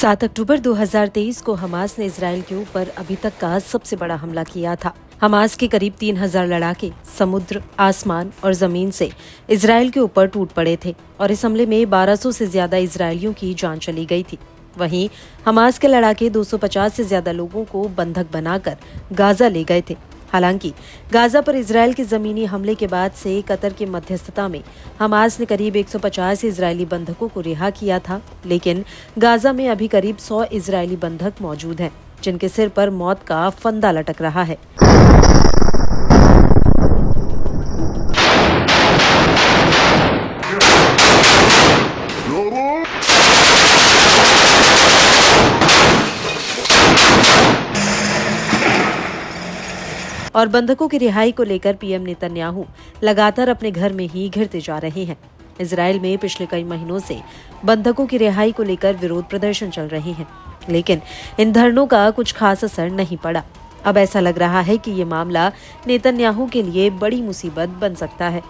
7 अक्टूबर 2023 को हमास ने इजराइल के ऊपर अभी तक का सबसे बड़ा हमला किया था। हमास के करीब 3000 लड़ाके समुद्र, आसमान और जमीन से इजराइल के ऊपर टूट पड़े थे और इस हमले में 1200 से ज्यादा इजरायलियों की जान चली गई थी। वहीं हमास के लड़ाके 250 से ज्यादा लोगों को बंधक बनाकर गाजा ले गए थे। हालांकि गाजा पर इजराइल के जमीनी हमले के बाद से कतर की मध्यस्थता में हमास ने करीब 150 इजरायली बंधकों को रिहा किया था, लेकिन गाजा में अभी करीब 100 इजरायली बंधक मौजूद हैं, जिनके सिर पर मौत का फंदा लटक रहा है। और बंधकों की रिहाई को लेकर पीएम नेतन्याहू लगातार अपने घर में ही घिरते जा रहे हैं। इजराइल में पिछले कई महीनों से बंधकों की रिहाई को लेकर विरोध प्रदर्शन चल रहे हैं, लेकिन इन धरनों का कुछ खास असर नहीं पड़ा। अब ऐसा लग रहा है कि ये मामला नेतन्याहू के लिए बड़ी मुसीबत बन सकता है।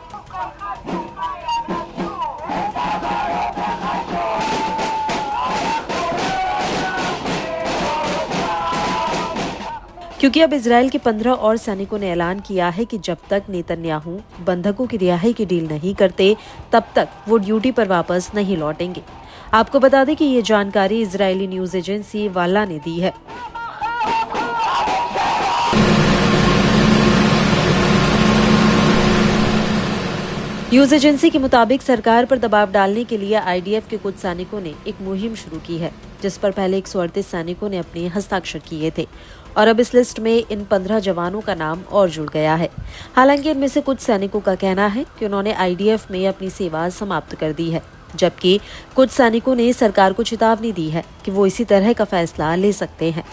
क्योंकि अब इजराइल के 15 और सैनिकों ने ऐलान किया है कि जब तक नेतन्याहू बंधकों की रिहाई की डील नहीं करते, तब तक वो ड्यूटी पर वापस नहीं लौटेंगे। आपको बता दें कि ये जानकारी इजरायली न्यूज एजेंसी वाला ने दी है। न्यूज एजेंसी के मुताबिक सरकार पर दबाव डालने के लिए आईडीएफ के कुछ सैनिकों ने एक मुहिम शुरू की है, जिस पर पहले 138 सैनिकों ने अपने हस्ताक्षर किए थे और अब इस लिस्ट में इन 15 जवानों का नाम और जुड़ गया है। हालांकि इनमें से कुछ सैनिकों का कहना है कि उन्होंने आईडीएफ में अपनी सेवा समाप्त कर दी है, जबकि कुछ सैनिकों ने सरकार को चेतावनी दी है कि वो इसी तरह का फैसला ले सकते हैं।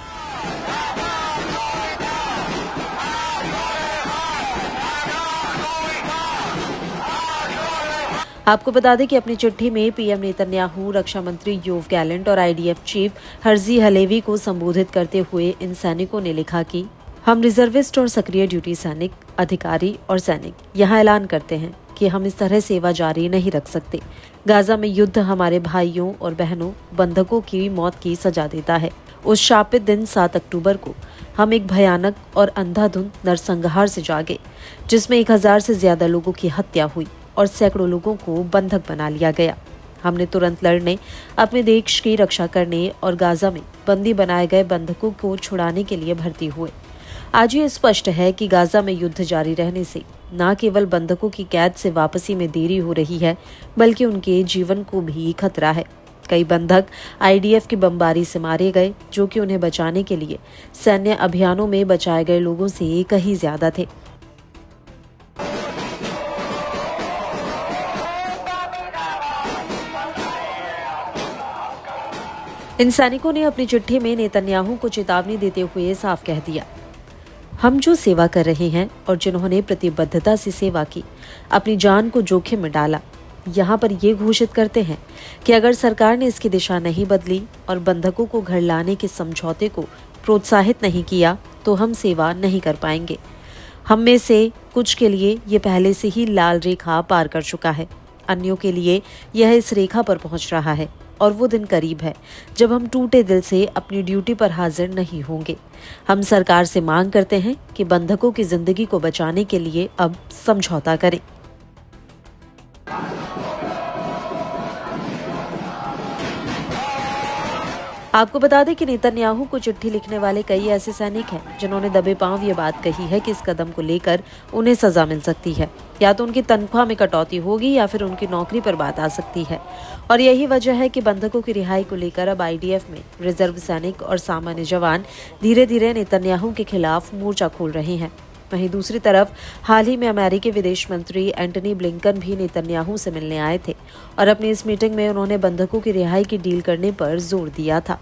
आपको बता दें कि अपनी चिट्ठी में पीएम नेतन्याहू रक्षा मंत्री योव गैलेंट और आईडीएफ चीफ हर्जी हलेवी को संबोधित करते हुए इन सैनिकों ने लिखा कि हम रिजर्विस्ट और सक्रिय ड्यूटी सैनिक, अधिकारी और सैनिक यहाँ ऐलान करते हैं कि हम इस तरह सेवा जारी नहीं रख सकते। गाजा में युद्ध हमारे भाइयों और बहनों, बंधकों की मौत की सजा देता है। उस शापित दिन 7 अक्टूबर को हम एक भयानक और अंधाधुंध नरसंहार से जागे, जिसमें 1000 से ज्यादा लोगों की हत्या हुई और सैकड़ों लोगों को बंधक बना लिया गया। हमने तुरंत लड़ने, अपने देश की रक्षा करने और गाजा में बंदी बनाए गए बंधकों को छुड़ाने के लिए भर्ती हुए। आज ये स्पष्ट है कि गाजा में युद्ध जारी रहने से न केवल बंधकों की कैद से वापसी में देरी हो रही है, बल्कि उनके जीवन को भी खतरा है। कई बंधक आईडीएफ की बमबारी से मारे गए, जो कि उन्हें बचाने के लिए सैन्य अभियानों में बचाए गए लोगों से कहीं ज्यादा थे। इन सैनिकों ने अपनी चिट्ठी में नेतन्याहू को चेतावनी देते हुए साफ कह दिया, हम जो सेवा कर रहे हैं और जिन्होंने प्रतिबद्धता से सेवा की, अपनी जान को जोखिम में डाला, यहाँ पर ये घोषित करते हैं कि अगर सरकार ने इसकी दिशा नहीं बदली और बंधकों को घर लाने के समझौते को प्रोत्साहित नहीं किया, तो हम सेवा नहीं कर पाएंगे। हम में से कुछ के लिए ये पहले से ही लाल रेखा पार कर चुका है, अन्यों के लिए यह इस रेखा पर पहुंच रहा है और वो दिन करीब है जब हम टूटे दिल से अपनी ड्यूटी पर हाजिर नहीं होंगे। हम सरकार से मांग करते हैं कि बंधकों की जिंदगी को बचाने के लिए अब समझौता करें। आपको बता दें कि नेतन्याहू को चिट्ठी लिखने वाले कई ऐसे सैनिक हैं जिन्होंने दबे पांव ये बात कही है कि इस कदम को लेकर उन्हें सजा मिल सकती है, या तो उनकी तनख्वाह में कटौती होगी या फिर उनकी नौकरी पर बात आ सकती है। और यही वजह है कि बंधकों की रिहाई को लेकर अब आईडीएफ में रिजर्व सैनिक और सामान्य जवान धीरे धीरे नेतन्याहू के खिलाफ मोर्चा खोल रहे हैं। वहीं दूसरी तरफ हाल ही में अमेरिकी विदेश मंत्री एंटनी ब्लिंकन भी नेतन्याहू से मिलने आए थे और अपनी इस मीटिंग में उन्होंने बंधकों की रिहाई की डील करने पर जोर दिया था।